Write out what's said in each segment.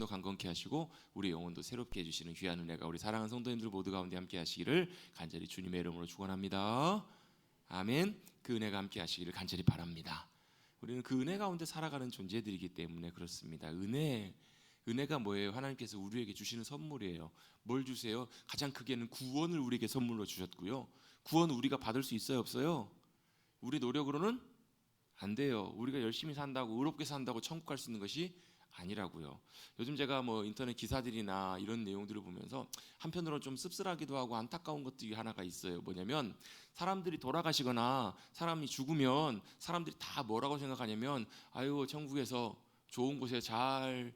말씀도 강건케 하시고 우리 영혼도 새롭게 해주시는 귀한 은혜가 우리 사랑하는 성도님들 모두 가운데 함께 하시기를 간절히 주님의 이름으로 축원합니다. 아멘. 그 은혜가 함께 하시기를 간절히 바랍니다. 우리는 그 은혜 가운데 살아가는 존재들이기 때문에 그렇습니다. 은혜가 뭐예요? 하나님께서 우리에게 주시는 선물이에요. 뭘 주세요? 가장 크게는 구원을 우리에게 선물로 주셨고요. 구원을 우리가 받을 수 있어요, 없어요? 우리 노력으로는 안 돼요. 우리가 열심히 산다고, 의롭게 산다고 천국 갈 수 있는 것이 아니라고요. 요즘 제가 인터넷 기사들이나 이런 내용들을 보면서 한편으로는 좀 씁쓸하기도 하고 안타까운 것들이 하나가 있어요. 뭐냐면 사람들이 돌아가시거나 사람이 죽으면 사람들이 다 뭐라고 생각하냐면 아유 천국에서 좋은 곳에 잘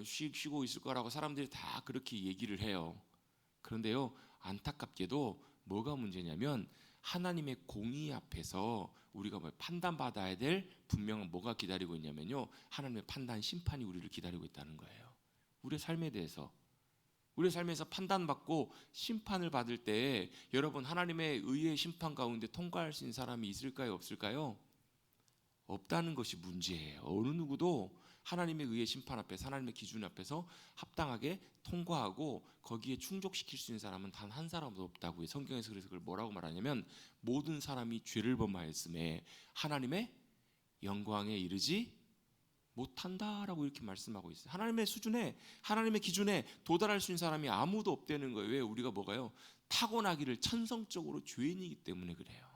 쉬고 있을 거라고 사람들이 다 그렇게 얘기를 해요. 그런데요, 안타깝게도 뭐가 문제냐면 하나님의 공의 앞에서 우리가 판단받아야 될 분명한 뭐가 기다리고 있냐면요, 하나님의 판단, 심판이 우리를 기다리고 있다는 거예요. 우리의 삶에 대해서, 우리의 삶에서 판단받고 심판을 받을 때 여러분, 하나님의 의의 심판 가운데 통과할 수 있는 사람이 있을까요, 없을까요? 없다는 것이 문제예요. 어느 누구도 하나님의 의의 심판 앞에서, 하나님의 기준 앞에서 합당하게 통과하고 거기에 충족시킬 수 있는 사람은 단 한 사람도 없다고요. 성경에서 그래서 그걸 뭐라고 말하냐면 모든 사람이 죄를 범하였음에 하나님의 영광에 이르지 못한다라고 이렇게 말씀하고 있어요. 하나님의 수준에, 하나님의 기준에 도달할 수 있는 사람이 아무도 없다는 거예요. 왜? 우리가 뭐가요? 타고나기를 천성적으로 죄인이기 때문에 그래요.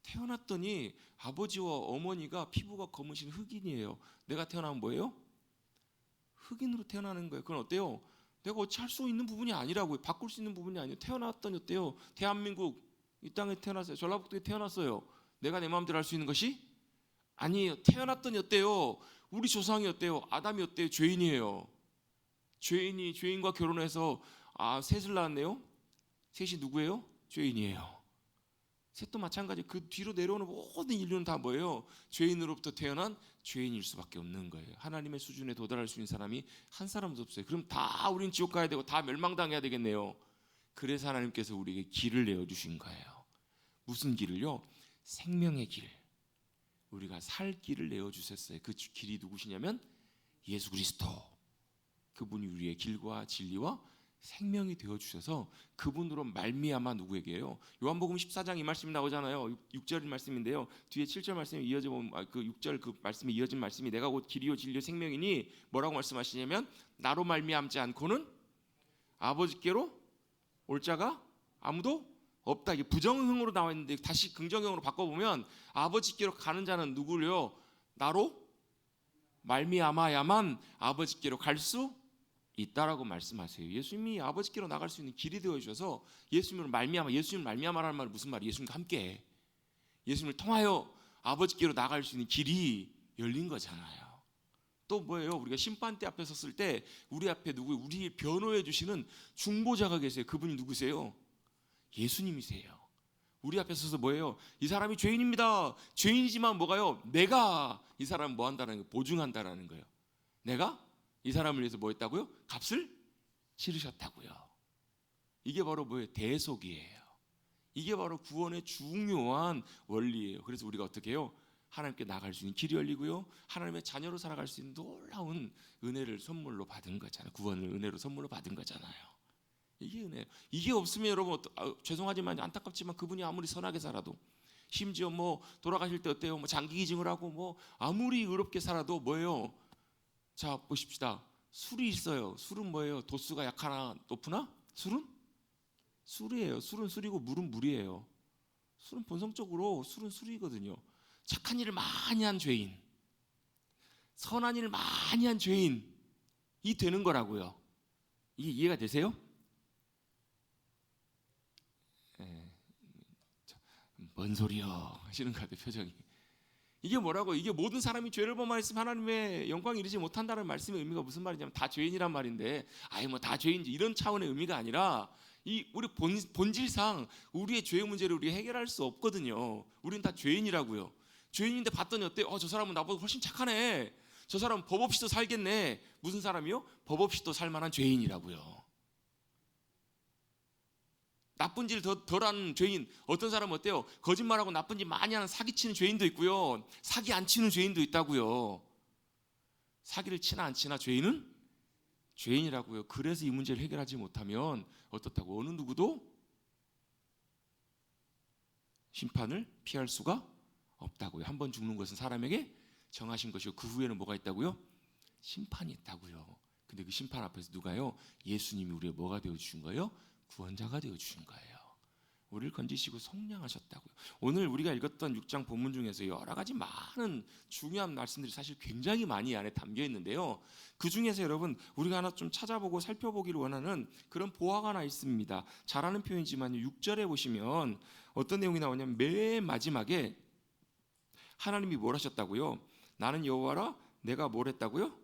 태어났더니 아버지와 어머니가 피부가 검으신 흑인이에요. 내가 태어나면 뭐예요? 흑인으로 태어나는 거예요. 그건 어때요? 내가 어찌 할 수 있는 부분이 아니라고요. 바꿀 수 있는 부분이 아니에요. 태어났더니 어때요? 대한민국 이 땅에 태어났어요. 전라북도에 태어났어요. 내가 내 마음대로 할 수 있는 것이 아니에요. 태어났더니 어때요? 우리 조상이 어때요? 아담이 어때요? 죄인이에요. 죄인과 결혼해서 셋을 낳았네요. 셋이 누구예요? 죄인이에요. 셋도 마찬가지. 그 뒤로 내려오는 모든 인류는 다 뭐예요? 죄인으로부터 태어난 죄인일 수밖에 없는 거예요. 하나님의 수준에 도달할 수 있는 사람이 한 사람도 없어요. 그럼 다 우린 지옥 가야 되고 다 멸망당해야 되겠네요. 그래서 하나님께서 우리에게 길을 내어주신 거예요. 무슨 길을요? 생명의 길. 우리가 살 길을 내어주셨어요. 그 길이 누구시냐면 예수 그리스도. 그분이 우리의 길과 진리와 생명이 되어주셔서 그분으로 말미암아 누구에게요? 요한복음 14장 이 말씀이 나오잖아요. 6절 말씀인데요, 뒤에 7절 말씀이 이어져 보면 그 6절 그 말씀이 이어진 말씀이 내가 곧 길이요 진리요 생명이니 뭐라고 말씀하시냐면 나로 말미암지 않고는 아버지께로 올 자가 아무도 없다. 이게 부정형으로 나와 있는데 다시 긍정형으로 바꿔보면 아버지께로 가는 자는 누구를요? 나로 말미암아야만 아버지께로 갈 수 있다라고 말씀하세요. 예수님이 아버지께로 나갈 수 있는 길이 되어 주셔서 예수님을 말미암아라는 말은 무슨 말이에요? 예수님과 함께, 예수님을 통하여 아버지께로 나갈 수 있는 길이 열린 거잖아요. 또 뭐예요? 우리가 심판대 앞에 섰을 때 우리 앞에 우리 변호해 주시는 중보자가 계세요. 그분이 누구세요? 예수님이세요. 우리 앞에 서서 뭐예요? 이 사람이 죄인입니다. 죄인이지만 뭐가요? 내가 이 사람을 뭐 한다는 거예요? 보증한다라는 거예요. 내가 이 사람을 위해서 뭐 했다고요? 값을 치르셨다고요. 이게 바로 뭐예요? 대속이에요. 이게 바로 구원의 중요한 원리예요. 그래서 우리가 어떻게 해요? 하나님께 나갈 수 있는 길이 열리고요, 하나님의 자녀로 살아갈 수 있는 놀라운 은혜를 선물로 받은 거잖아요. 구원을 은혜로 선물로 받은 거잖아요. 이게 은혜예요. 이게 없으면 여러분 죄송하지만 안타깝지만 그분이 아무리 선하게 살아도, 심지어 돌아가실 때 어때요? 장기기증을 하고 아무리 의롭게 살아도 뭐예요? 자 보십시다. 술이 있어요. 술은 뭐예요? 도수가 약하나 높으나? 술은 술이에요. 술은 술이고 물은 물이에요. 술은 본성적으로 술은 술이거든요. 착한 일을 많이 한 죄인, 선한 일을 많이 한 죄인이 되는 거라고요. 이게 이해가 되세요? 뭔 소리요 하시는 것 같아요, 표정이. 이게 뭐라고? 이게 모든 사람이 죄를 범하였으면 하나님의 영광에 이르지 못한다는 말씀의 의미가 무슨 말이냐면 다 죄인이란 말인데, 다 죄인지 이런 차원의 의미가 아니라 우리 본질상 우리의 죄의 문제를 우리가 해결할 수 없거든요. 우리는 다 죄인이라고요. 죄인인데 봤더니 어때요? 저 사람은 나보다 훨씬 착하네. 저 사람은 법 없이도 살겠네. 무슨 사람이요? 법 없이도 살만한 죄인이라고요. 나쁜 짓을 덜한 죄인. 어떤 사람은 어때요? 거짓말하고 나쁜 짓 많이 하는 사기치는 죄인도 있고요, 사기 안 치는 죄인도 있다고요. 사기를 치나 안 치나 죄인은 죄인이라고요. 그래서 이 문제를 해결하지 못하면 어떻다고? 어느 누구도 심판을 피할 수가 없다고요. 한 번 죽는 것은 사람에게 정하신 것이고 그 후에는 뭐가 있다고요? 심판이 있다고요. 근데 그 심판 앞에서 누가요? 예수님이 우리의 뭐가 되어주신 거예요? 구원자가 되어주신 거예요. 우리를 건지시고 속량하셨다고요. 오늘 우리가 읽었던 6장 본문 중에서 여러 가지 많은 중요한 말씀들이 사실 굉장히 많이 안에 담겨 있는데요. 그 중에서 여러분 우리가 하나 좀 찾아보고 살펴보기를 원하는 그런 보화가 하나 있습니다. 잘하는 표현이지만 6절에 보시면 어떤 내용이 나오냐면 맨 마지막에 하나님이 뭘 하셨다고요? 나는 여호와라 내가 뭘 했다고요?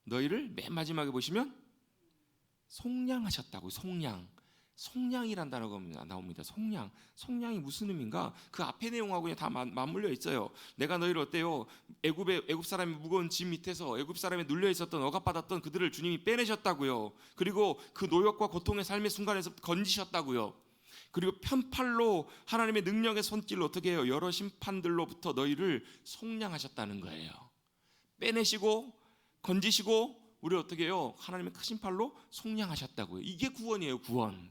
너희를 맨 마지막에 보시면 속량하셨다고요. 속량이란 단어가 나옵니다. 속량이 무슨 의미인가? 그 앞에 내용하고 그냥 다 맞물려 있어요. 내가 너희를 어때요? 애굽 사람의 무거운 짐 밑에서 애굽 사람에 눌려 있었던 억압받았던 그들을 주님이 빼내셨다고요. 그리고 그 노역과 고통의 삶의 순간에서 건지셨다고요. 그리고 편팔로 하나님의 능력의 손길로 어떻게 해요? 여러 심판들로부터 너희를 속량하셨다는 거예요. 빼내시고 건지시고 우리를 어떻게 해요? 하나님의 크신 팔로 속량하셨다고요. 이게 구원이에요. 구원.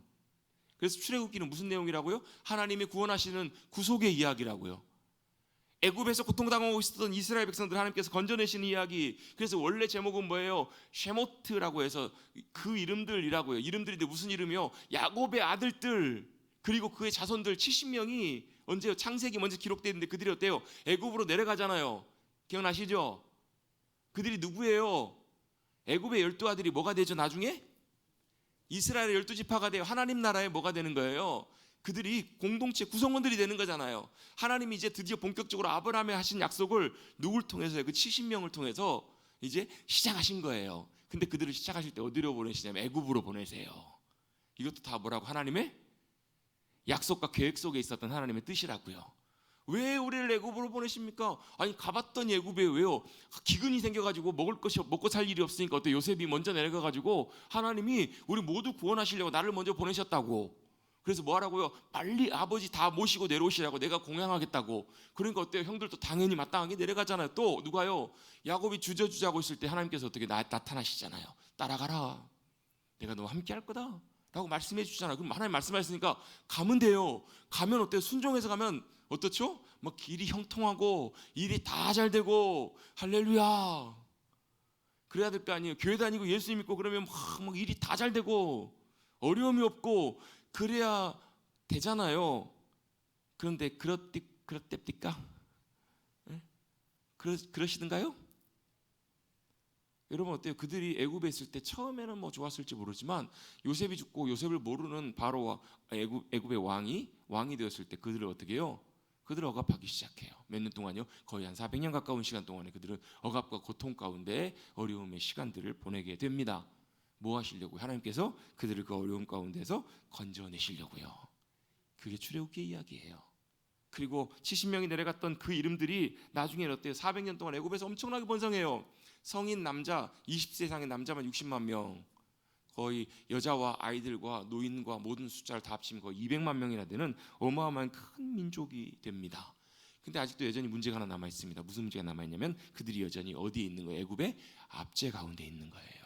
그래서 출애굽기는 무슨 내용이라고요? 하나님이 구원하시는 구속의 이야기라고요. 애굽에서 고통당하고 있었던 이스라엘 백성들 하나님께서 건져내시는 이야기. 그래서 원래 제목은 뭐예요? 쉐모트라고 해서 그 이름들이라고요. 이름들인데 무슨 이름이요? 야곱의 아들들 그리고 그의 자손들 70명이 언제요? 창세기 먼저 기록되어 있는데 그들이 어때요? 애굽으로 내려가잖아요. 기억나시죠? 그들이 누구예요? 애굽의 12아들이 뭐가 되죠? 나중에 이스라엘의 12지파가 돼요. 하나님 나라에 뭐가 되는 거예요? 그들이 공동체 구성원들이 되는 거잖아요. 하나님이 이제 드디어 본격적으로 아브라함에 하신 약속을 누굴 통해서요? 그 70명을 통해서 이제 시작하신 거예요. 근데 그들을 시작하실 때 어디로 보내시냐면 애굽으로 보내세요. 이것도 다 뭐라고? 하나님의 약속과 계획 속에 있었던 하나님의 뜻이라고요. 왜 우리를 애굽으로 보내십니까? 아니 가봤던 애굽에 왜요? 기근이 생겨가지고 먹고 살 일이 없으니까 어때? 요셉이 먼저 내려가가지고 하나님이 우리 모두 구원하시려고 나를 먼저 보내셨다고. 그래서 뭐 하라고요? 빨리 아버지 다 모시고 내려오시라고 내가 공양하겠다고. 그러니까 어때요? 형들도 당연히 마땅하게 내려가잖아요. 또 누가요? 야곱이 주저주저하고 있을 때 하나님께서 어떻게 나타나시잖아요. 따라가라. 내가 너와 함께 할 거다 라고 말씀해 주시잖아요. 그럼 하나님 말씀하셨으니까 가면 돼요. 가면 어때요? 순종해서 가면 어떻죠? 막 길이 형통하고 일이 다 잘 되고 할렐루야. 그래야 될 거 아니에요. 교회 다니고 예수 믿고 그러면 막 일이 다 잘 되고 어려움이 없고 그래야 되잖아요. 그런데 그렇답니까? 네? 그러시던가요? 여러분 어때요? 그들이 애굽에 있을 때 처음에는 뭐 좋았을지 모르지만 요셉이 죽고 요셉을 모르는 바로와 애굽의 왕이 되었을 때 그들을 어떻게 해요? 그들을 억압하기 시작해요. 몇 년 동안요? 거의 한 400년 가까운 시간 동안에 그들은 억압과 고통 가운데 어려움의 시간들을 보내게 됩니다. 뭐 하시려고? 하나님께서 그들을 그 어려움 가운데서 건져내시려고요. 그게 출애굽기의 이야기예요. 그리고 70명이 내려갔던 그 이름들이 나중에는 어때요? 400년 동안 애굽에서 엄청나게 번성해요. 성인 남자 20세 이상의 남자만 60만 명, 거의 여자와 아이들과 노인과 모든 숫자를 다 합치면 거의 200만 명이나 되는 어마어마한 큰 민족이 됩니다. 근데 아직도 여전히 문제가 하나 남아 있습니다. 무슨 문제가 남아 있냐면 그들이 여전히 어디에 있는 거예요? 애굽의 압제 가운데 있는 거예요.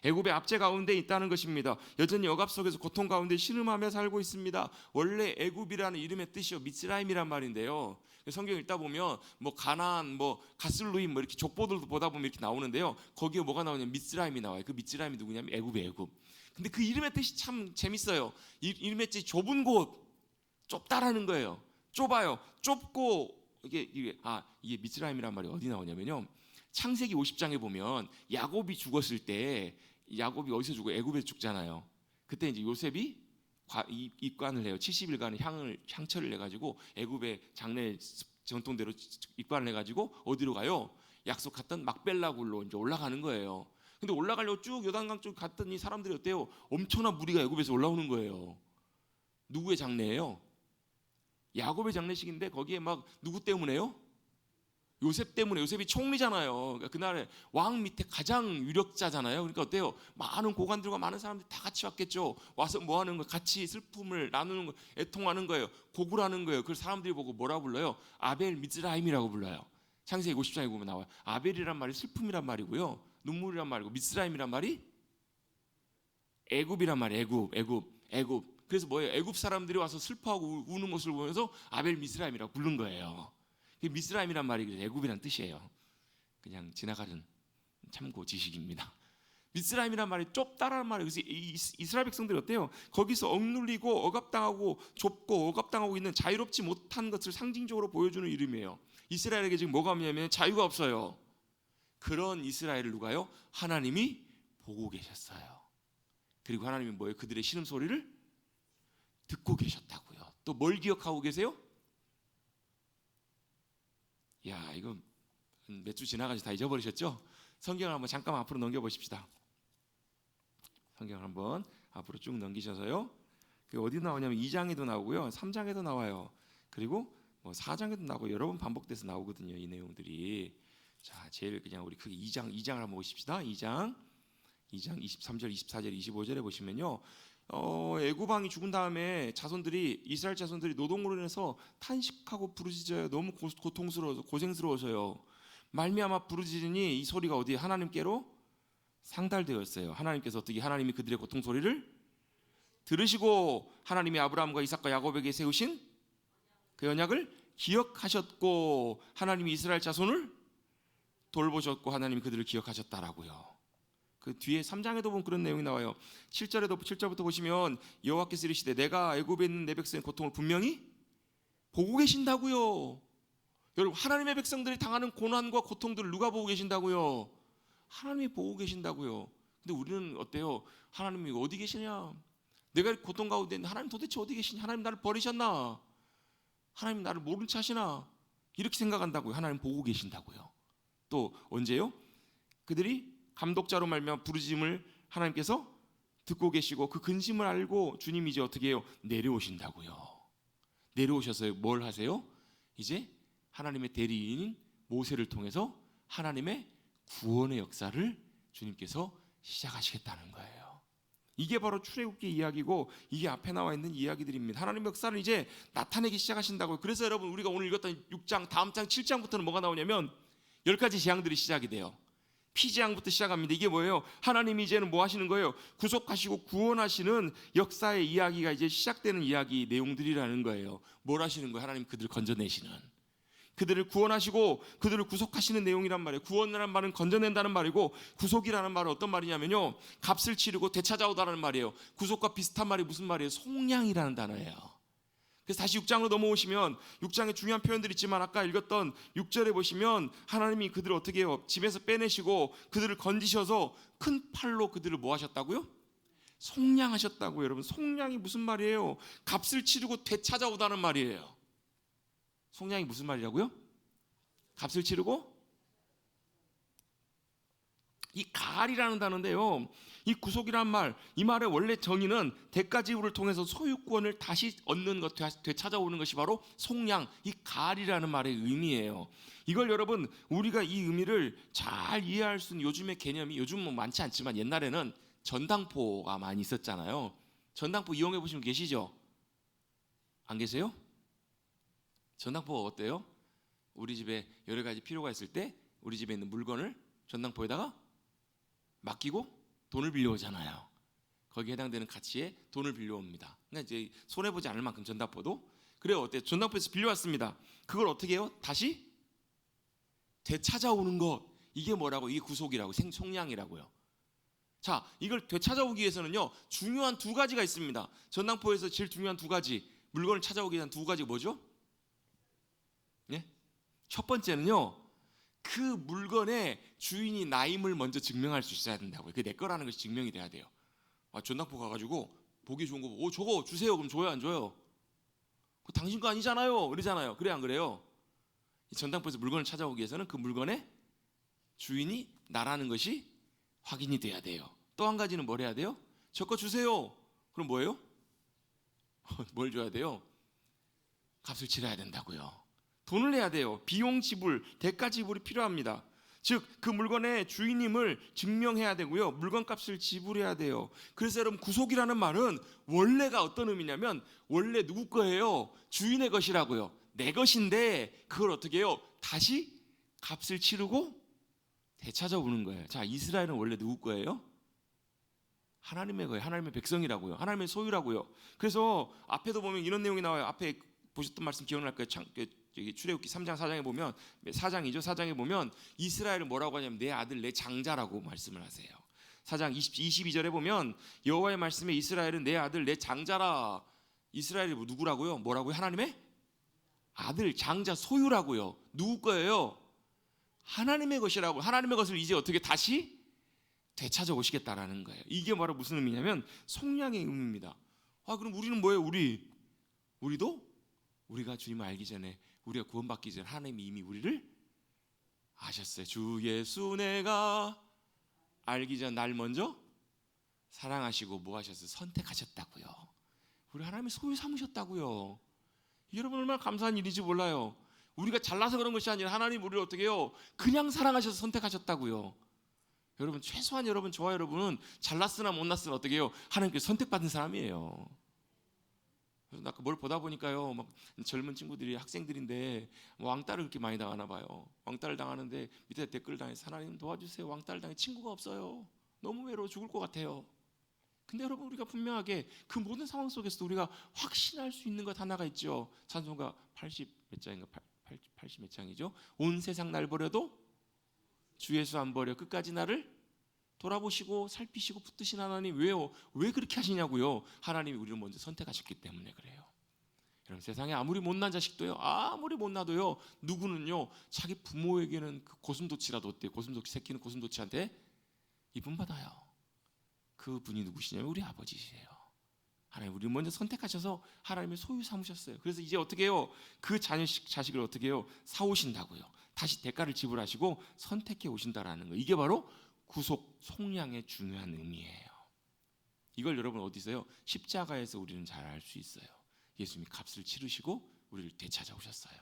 애굽의 압제 가운데 있다는 것입니다. 여전히 억압 속에서 고통 가운데 신음하며 살고 있습니다. 원래 애굽이라는 이름의 뜻이요 미스라임이란 말인데요. 성경 읽다 보면 뭐 가나안, 뭐 가슬루임 뭐 이렇게 족보들도 보다 보면 이렇게 나오는데요. 거기에 뭐가 나오냐면 미스라임이 나와요. 그 미스라임이 누구냐면 애굽의 애굽. 근데 그 이름의 뜻이 참 재밌어요. 이름의 뜻이 좁은 곳, 좁다라는 거예요. 좁아요. 좁고 이게 미스라임이란 말이 어디 나오냐면요. 창세기 50장에 보면 야곱이 죽었을 때 야곱이 어디서 죽어요? 애굽에서 죽잖아요. 그때 이제 요셉이 입관을 해요. 70일간 향처를 내가지고 애굽의 장례 전통대로 입관을 해가지고 어디로 가요? 약속했던 막벨라 굴로 이제 올라가는 거예요. 근데 올라가려고 쭉 요단강 쪽 갔더니 사람들이 어때요? 엄청난 무리가 애굽에서 올라오는 거예요. 누구의 장례예요? 야곱의 장례식인데 거기에 막 누구 때문에요? 요셉 때문에. 요셉이 총리잖아요. 그러니까 그날에 왕 밑에 가장 유력자잖아요. 그러니까 어때요? 많은 고관들과 많은 사람들이 다 같이 왔겠죠. 와서 뭐 하는 거예요? 같이 슬픔을 나누는 거, 애통하는 거예요. 고구라는 거예요. 그래서 사람들이 보고 뭐라 불러요? 아벨 미즈라임이라고 불러요. 창세기 50장에 보면 나와요. 아벨이란 말이 슬픔이란 말이고요. 눈물이란 말이고 미스라임이란 말이 애굽이란 말이에요. 애굽. 그래서 뭐예요? 애굽 사람들이 와서 슬퍼하고 우는 모습을 보면서 아벨 미스라임이라고 부른 거예요. 미스라임이란 말이 애굽이란 뜻이에요. 그냥 지나가는 참고 지식입니다. 미스라임이란 말이 좁다라는 말이에요. 그래서 이스라엘 백성들이 어때요? 거기서 억눌리고 억압당하고 좁고 억압당하고 있는 자유롭지 못한 것을 상징적으로 보여주는 이름이에요. 이스라엘에게 지금 뭐가 없냐면 자유가 없어요. 그런 이스라엘을 누가요? 하나님이 보고 계셨어요. 그리고 하나님이 뭐예요? 그들의 신음소리를 듣고 계셨다고요. 또 뭘 기억하고 계세요? 야, 이거 몇 주 지나가지 다 잊어버리셨죠? 성경을 한번 잠깐 앞으로 넘겨보십시다. 성경을 한번 앞으로 쭉 넘기셔서요. 그 어디 나오냐면 2장에도 나오고요, 3장에도 나와요. 그리고 뭐 4장에도 나오고 여러 번 반복돼서 나오거든요. 이 내용들이. 자, 제일 그냥 우리 그 2장을 한번 보십시다. 2장 23절, 24절, 25절에 보시면요. 애굽 왕이 죽은 다음에 이스라엘 자손들이 노동으로 인해서 탄식하고 부르짖어요. 너무 고통스러워서 고생스러워서요. 말미암아 부르짖으니 이 소리가 어디에 하나님께로 상달되었어요. 하나님께서 어떻게 하나님이 그들의 고통 소리를 들으시고 하나님이 아브라함과 이삭과 야곱에게 세우신 그 언약을 기억하셨고 하나님이 이스라엘 자손을 돌보셨고 하나님이 그들을 기억하셨다라고요. 그 뒤에 3장에도 보면 그런 내용이 나와요. 7절부터 보시면 여호와께서 이르시되 내가 애굽에 있는 내 백성의 고통을 분명히 보고 계신다고요. 여러분, 하나님의 백성들이 당하는 고난과 고통들을 누가 보고 계신다고요? 하나님이 보고 계신다고요. 근데 우리는 어때요? 하나님이 어디 계시냐? 내가 고통 가운데 있는데 하나님 도대체 어디 계시냐? 하나님 나를 버리셨나? 하나님 나를 모른 채 하시나? 이렇게 생각한다고요. 하나님 보고 계신다고요. 또 언제요? 그들이 감독자로 말미암아 부르짖음을 하나님께서 듣고 계시고 그 근심을 알고 주님이 이제 어떻게 해요? 내려오신다고요. 내려오셔서 뭘 하세요? 이제 하나님의 대리인인 모세를 통해서 하나님의 구원의 역사를 주님께서 시작하시겠다는 거예요. 이게 바로 출애굽기 이야기고 이게 앞에 나와 있는 이야기들입니다. 하나님의 역사를 이제 나타내기 시작하신다고요. 그래서 여러분, 우리가 오늘 읽었던 6장 다음 장 7장부터는 뭐가 나오냐면 10가지 재앙들이 시작이 돼요. 피재앙부터 시작합니다. 이게 뭐예요? 하나님이 이제는 뭐 하시는 거예요? 구속하시고 구원하시는 역사의 이야기가 이제 시작되는 이야기 내용들이라는 거예요. 뭘 하시는 거예요? 하나님 그들을 건져내시는, 그들을 구원하시고 그들을 구속하시는 내용이란 말이에요. 구원이라는 말은 건져낸다는 말이고, 구속이라는 말은 어떤 말이냐면요, 값을 치르고 되찾아오다라는 말이에요. 구속과 비슷한 말이 무슨 말이에요? 속량이라는 단어예요. 그래서 다시 6장으로 넘어오시면 6장에 중요한 표현들이 있지만 아까 읽었던 6절에 보시면 하나님이 그들을 어떻게 해요? 집에서 빼내시고 그들을 건지셔서 큰 팔로 그들을 뭐 하셨다고요? 속량하셨다고요. 여러분, 속량이 무슨 말이에요? 값을 치르고 되찾아오다는 말이에요. 속량이 무슨 말이라고요? 값을 치르고, 이 가알이라는 단어인데요, 이 구속이란 말, 이 말의 원래 정의는 대가 지불을 통해서 소유권을 다시 얻는 것, 되찾아오는 것이 바로 속량, 이 가알이라는 말의 의미예요. 이걸 여러분, 우리가 이 의미를 잘 이해할 수 있는 요즘의 개념이, 요즘은 뭐 많지 않지만 옛날에는 전당포가 많이 있었잖아요. 전당포 이용해 보시면 계시죠? 안 계세요? 전당포가 어때요? 우리 집에 여러 가지 필요가 있을 때 우리 집에 있는 물건을 전당포에다가 맡기고 돈을 빌려오잖아요. 거기에 해당되는 가치에 돈을 빌려옵니다. 그러니까 이제 손해보지 않을 만큼 전당포도. 그래요. 어때요? 전당포에서 빌려왔습니다. 그걸 어떻게 해요? 다시 되찾아오는 것. 이게 뭐라고? 이게 구속이라고, 속량이라고요. 자, 이걸 되찾아오기 위해서는요, 중요한 두 가지가 있습니다. 전당포에서 제일 중요한 두 가지, 물건을 찾아오기 위한 두 가지가 뭐죠? 예? 첫 번째는요, 그 물건의 주인이 나임을 먼저 증명할 수 있어야 된다고요. 그게 내 거라는 것이 증명이 돼야 돼요. 전당포 가가지고 보기 좋은 거 보고 저거 주세요. 그럼 줘요, 안 줘요? 그거 당신 거 아니잖아요. 그러잖아요. 그래, 안 그래요? 이 전당포에서 물건을 찾아오기 위해서는 그 물건의 주인이 나라는 것이 확인이 돼야 돼요. 또 한 가지는 뭘 해야 돼요? 저 거 주세요. 그럼 뭐예요? 뭘 줘야 돼요? 값을 치러야 된다고요. 돈을 내야 돼요. 비용 지불, 대가 지불이 필요합니다. 즉 그 물건의 주인임을 증명해야 되고요, 물건값을 지불해야 돼요. 그래서 여러분, 구속이라는 말은 원래가 어떤 의미냐면, 원래 누구 거예요? 주인의 것이라고요. 내 것인데 그걸 어떻게 해요? 다시 값을 치르고 되찾아오는 거예요. 자, 이스라엘은 원래 누구 거예요? 하나님의 거예요. 하나님의 백성이라고요. 하나님의 소유라고요. 그래서 앞에도 보면 이런 내용이 나와요. 앞에 보셨던 말씀 기억날 거예요. 출애굽기 3장 4장에 보면 4장에 보면 이스라엘은 뭐라고 하냐면 내 아들 내 장자라고 말씀을 하세요. 4장 22절에 보면 여호와의 말씀에 이스라엘은 내 아들 내 장자라. 이스라엘이 누구라고요? 뭐라고요? 하나님의 아들 장자 소유라고요. 누구 거예요? 하나님의 것이라고. 하나님의 것을 이제 어떻게 다시 되찾아 오시겠다라는 거예요. 이게 바로 무슨 의미냐면 속량의 의미입니다. 그럼 우리는 뭐예요? 우리도 우리가 주님을 알기 전에, 우리가 구원받기 전에 하나님이 이미 우리를 아셨어요. 주 예수 내가 알기 전 날 먼저 사랑하시고 뭐 하셨어요? 선택하셨다고요. 우리 하나님이 소유 삼으셨다고요. 여러분 얼마나 감사한 일인지 몰라요. 우리가 잘나서 그런 것이 아니라 하나님 우리를 어떻게 해요? 그냥 사랑하셔서 선택하셨다고요. 여러분 최소한 저와 여러분은 잘났으나 못났으나 어떻게 해요? 하나님께 선택받은 사람이에요. 그래서 아까 뭘 보다 보니까요, 막 젊은 친구들이 학생들인데 왕따를 그렇게 많이 당하나 봐요. 왕따를 당하는데 밑에 댓글 당해서 하나님 도와주세요. 왕따를 당해 친구가 없어요. 너무 외로워 죽을 것 같아요. 근데 여러분 우리가 분명하게 그 모든 상황 속에서도 우리가 확신할 수 있는 것 하나가 있죠. 찬송가 80 몇 장인가 80 몇 장이죠. 온 세상 날 버려도 주 예수 안 버려 끝까지 나를 돌아보시고 살피시고 붙드신 하나님. 왜요? 왜 그렇게 하시냐고요? 하나님이 우리를 먼저 선택하셨기 때문에 그래요. 여러분 세상에 아무리 못난 자식도요, 아무리 못나도요, 누구는요 자기 부모에게는 그 고슴도치라도 어때요? 고슴도치 새끼는 고슴도치한테 이쁨 받아요. 그 분이 누구시냐면 우리 아버지시에요. 하나님 우리를 먼저 선택하셔서 하나님의 소유 삼으셨어요. 그래서 이제 어떻게 해요? 그 자식을 어떻게 해요? 사오신다고요. 다시 대가를 지불하시고 선택해 오신다라는 거예요. 이게 바로 구속 속량의 중요한 의미예요. 이걸 여러분 어디서요? 십자가에서 우리는 잘 알 수 있어요. 예수님이 값을 치르시고 우리를 되찾아오셨어요.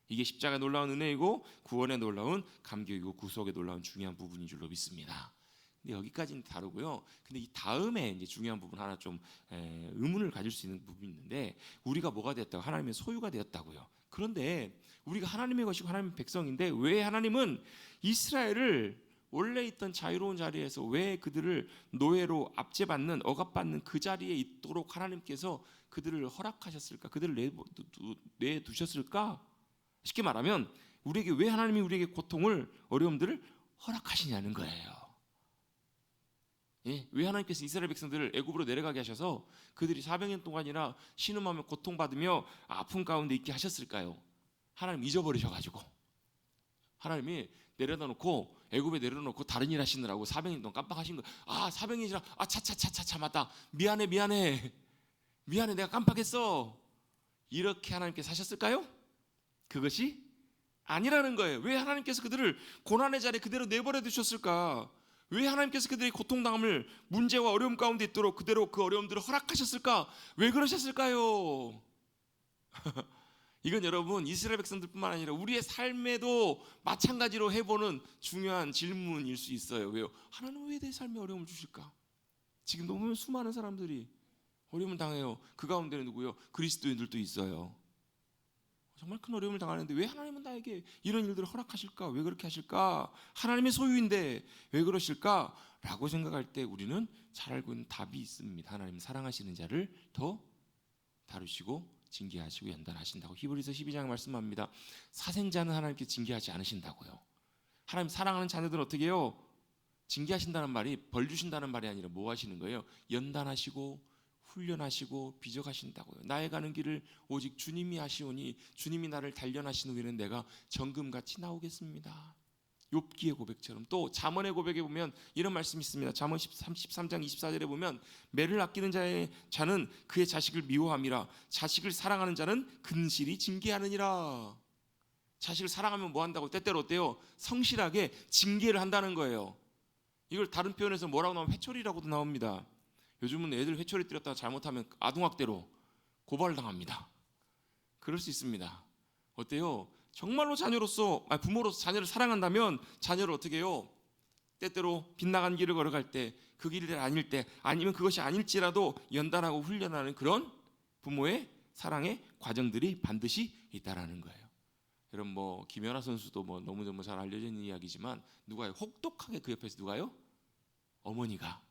이게 십자가의 놀라운 은혜이고 구원의 놀라운 감격이고 구속의 놀라운 중요한 부분인 줄로 믿습니다. 근데 여기까지는 다르고요. 근데 이 다음에 이제 중요한 부분 하나 좀 의문을 가질 수 있는 부분이 있는데, 우리가 뭐가 되었다고? 하나님의 소유가 되었다고요. 그런데 우리가 하나님의 것이고 하나님의 백성인데 왜 하나님은 이스라엘을 원래 있던 자유로운 자리에서 왜 그들을 노예로 압제받는 억압받는 그 자리에 있도록 하나님께서 그들을 허락하셨을까? 그들을 내두셨을까? 쉽게 말하면 우리에게 왜 하나님이 우리에게 고통을 어려움들을 허락하시냐는 거예요. 왜 하나님께서 이스라엘 백성들을 애굽으로 내려가게 하셔서 그들이 400년 동안이나 신음하며 고통받으며 아픔 가운데 있게 하셨을까요? 하나님 잊어버리셔가지고 하나님이 내려다 놓고 애굽에 내려놓고 다른 일 하시느라고 400년 동안 깜빡하신 거예요. 400년이라 차차차차차 맞다. 미안해 내가 깜빡했어. 이렇게 하나님께서 하셨을까요? 그것이 아니라는 거예요. 왜 하나님께서 그들을 고난의 자리에 그대로 내버려 두셨을까? 왜 하나님께서 그들의 고통당함을 문제와 어려움 가운데 있도록 그대로 그 어려움들을 허락하셨을까? 왜 그러셨을까요? 이건 여러분 이스라엘 백성들뿐만 아니라 우리의 삶에도 마찬가지로 해보는 중요한 질문일 수 있어요. 왜요? 하나님은 왜 내 삶에 어려움을 주실까? 지금 너무 수많은 사람들이 어려움을 당해요. 그 가운데는 누구요? 그리스도인들도 있어요. 정말 큰 어려움을 당하는데 왜 하나님은 나에게 이런 일들을 허락하실까? 왜 그렇게 하실까? 하나님의 소유인데 왜 그러실까? 라고 생각할 때 우리는 잘 알고 있는 답이 있습니다. 하나님은 사랑하시는 자를 더 다루시고 징계하시고 연단하신다고 히브리서 12장에 말씀합니다. 사생자는 하나님께 징계하지 않으신다고요. 하나님 사랑하는 자녀들은 어떻게 해요? 징계하신다는 말이 벌 주신다는 말이 아니라 뭐 하시는 거예요? 연단하시고 훈련하시고 비적하신다고요. 나의 가는 길을 오직 주님이 하시오니 주님이 나를 단련하신 후에는 내가 정금같이 나오겠습니다. 욥기의 고백처럼. 또 잠언의 고백에 보면 이런 말씀이 있습니다. 잠언 13장 24절에 보면 매를 아끼는 자는 그의 자식을 미워함이라 자식을 사랑하는 자는 근실히 징계하느니라. 자식을 사랑하면 뭐 한다고? 때때로 어때요? 성실하게 징계를 한다는 거예요. 이걸 다른 표현에서 뭐라고 나오면 회초리라고도 나옵니다. 요즘은 애들 회초리 때렸다가 잘못하면 아동학대로 고발당합니다. 그럴 수 있습니다. 어때요? 정말로 부모로서 자녀를 사랑한다면 자녀를 어떻게 해요? 때때로 빗나간 길을 걸어갈 때, 그 길이 아닐 때, 아니면 그것이 아닐지라도 연단하고 훈련하는 그런 부모의 사랑의 과정들이 반드시 있다라는 거예요. 여러분 뭐 김연아 선수도 뭐 너무너무 잘 알려져 있는 이야기지만 누가요? 혹독하게 그 옆에서 누가요? 어머니가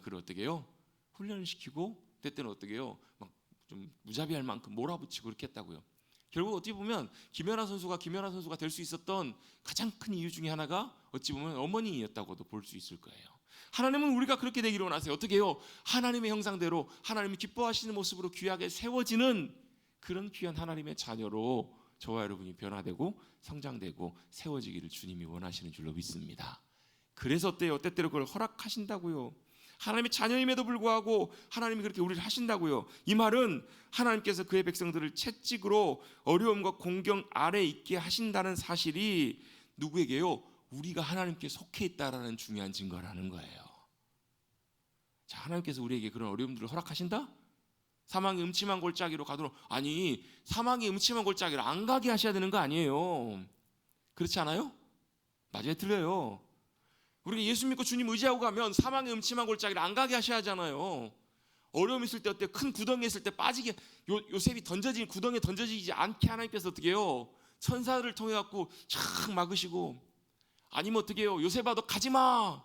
그를 어떻게 해요? 훈련을 시키고 때때는 어떻게 해요? 막 좀 무자비할 만큼 몰아붙이고 그렇게 했다고요. 결국 어떻게 보면 김연아 선수가 될 수 있었던 가장 큰 이유 중에 하나가 어찌 보면 어머니였다고도 볼 수 있을 거예요. 하나님은 우리가 그렇게 되기를 원하세요. 어떻게 해요? 하나님의 형상대로 하나님이 기뻐하시는 모습으로 귀하게 세워지는 그런 귀한 하나님의 자녀로 저와 여러분이 변화되고 성장되고 세워지기를 주님이 원하시는 줄로 믿습니다. 그래서 어때요? 때때로 그걸 허락하신다고요. 하나님의 자녀임에도 불구하고 하나님이 그렇게 우리를 하신다고요. 이 말은 하나님께서 그의 백성들을 채찍으로 어려움과 공경 아래 있게 하신다는 사실이 누구에게요? 우리가 하나님께 속해 있다라는 중요한 증거라는 거예요. 자, 하나님께서 우리에게 그런 어려움들을 허락하신다? 사망의 음침한 골짜기로 가도록, 아니 사망의 음침한 골짜기를 안 가게 하셔야 되는 거 아니에요. 그렇지 않아요? 맞아요, 틀려요. 우리가 예수 믿고 주님 의지하고 가면 사망의 음침한 골짜기를 안 가게 하셔야 하잖아요. 어려움 있을 때 어때요? 큰 구덩이 있을 때 빠지게 요셉이 던져진 구덩이에 던져지지 않게 하나님께서 어떻게 해요? 천사를 통해 갖고 촥 막으시고, 아니면 어떻게 해요? 요셉아 너 가지마